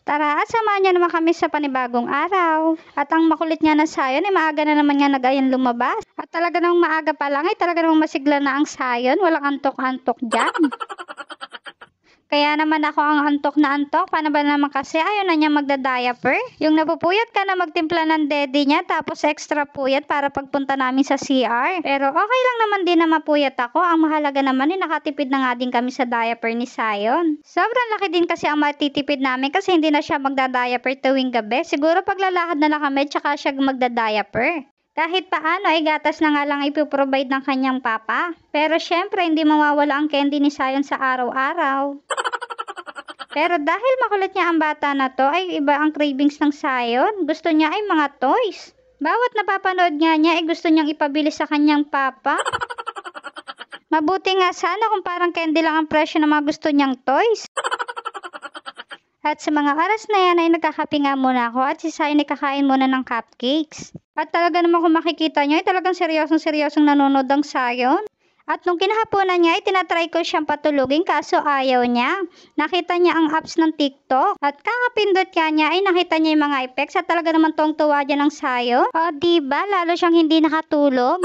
Tara at samahan niyo naman kami sa panibagong araw. At ang makulit niya na sayon ay maaga na naman niya nag-ayan lumabas. At talaga namang maaga pa lang ay talaga namang masigla na ang sayon. Walang antok-antok dyan. Kaya naman ako ang antok na antok. Paano ba naman kasi ayaw na niya magda-diaper? Yung napupuyat ka na magtimpla ng daddy niya tapos extra puyat para pagpunta namin sa CR. Pero okay lang naman din na mapuyat ako. Ang mahalaga naman ay nakatipid na nga din kami sa diaper ni Sayon. Sobrang laki din kasi ang matitipid namin kasi hindi na siya magda-diaper tuwing gabi. Siguro paglalakad na lang kami tsaka siya magda-diaper. Kahit paano ay gatas na nga lang ipoprovide ng kanyang papa. Pero syempre hindi mawawala ang candy ni Sayon sa araw-araw. Pero dahil makulit niya ang bata na to ay iba ang cravings ng Sayon. Gusto niya ay mga toys. Bawat napapanood niya ay gusto niyang ipabili sa kanyang papa. Mabuti nga sana kung parang candy lang ang presyo ng mga gusto niyang toys. At sa mga oras na yan ay nagkakape nga muna ako at si Sayon ay kakain muna ng cupcakes. At talaga naman kung makikita nyo ay talagang seryosong nanonood ang Sayon. At nung kinahaponan niya ay tinatry ko siyang patulugin kaso ayaw niya. Nakita niya ang apps ng TikTok at kakapindot niya ay nakita niya yung mga effects at talaga naman tuwang-tuwa dyan ang Sayon. O diba lalo siyang hindi nakatulog.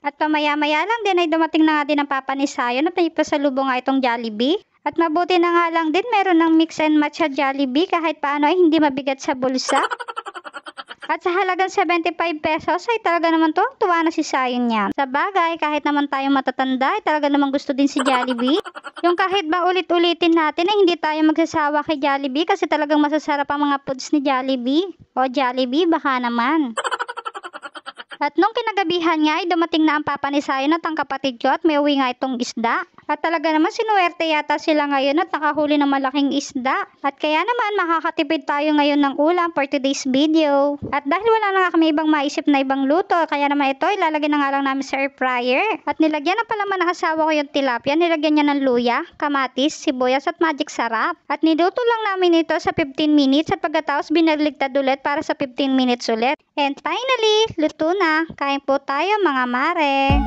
At pamaya-maya lang din ay dumating na nga din ang papa ni Sayon at naipasalubong nga itong Jollibee. At mabuti na nga lang din meron ng mix and match sa Jollibee kahit paano ay hindi mabigat sa bulsa. At sa halagang 75 pesos ay talaga naman tuwa na si Sayon niya. Sa bagay kahit naman tayo matatanda ay talaga naman gusto din si Jollibee. Yung kahit ba ulit-ulitin natin ay hindi tayo magsasawa kay Jollibee kasi talagang masasarap ang mga foods ni Jollibee. O Jollibee baka naman. At nung kinagabihan nga ay dumating na ang papa ni Sayon at ang kapatid ko at may uwi nga itong isda. At talaga naman sinuwerte yata sila ngayon at nakahuli ng malaking isda. At kaya naman makakatipid tayo ngayon ng ulam for today's video. At dahil wala na nga kami ibang maisip na ibang luto, kaya naman ito ilalagay na nga lang namin sa air fryer. At nilagyan na pala ng asawa ko yung tilapia, nilagyan niya ng luya, kamatis, sibuyas at magic sarap. At niluto lang namin ito sa 15 minutes at pagkatapos binaligtad ulit para sa 15 minutes ulit. And finally, luto na. Kain po tayo mga mare.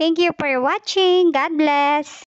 Thank you for watching. God bless.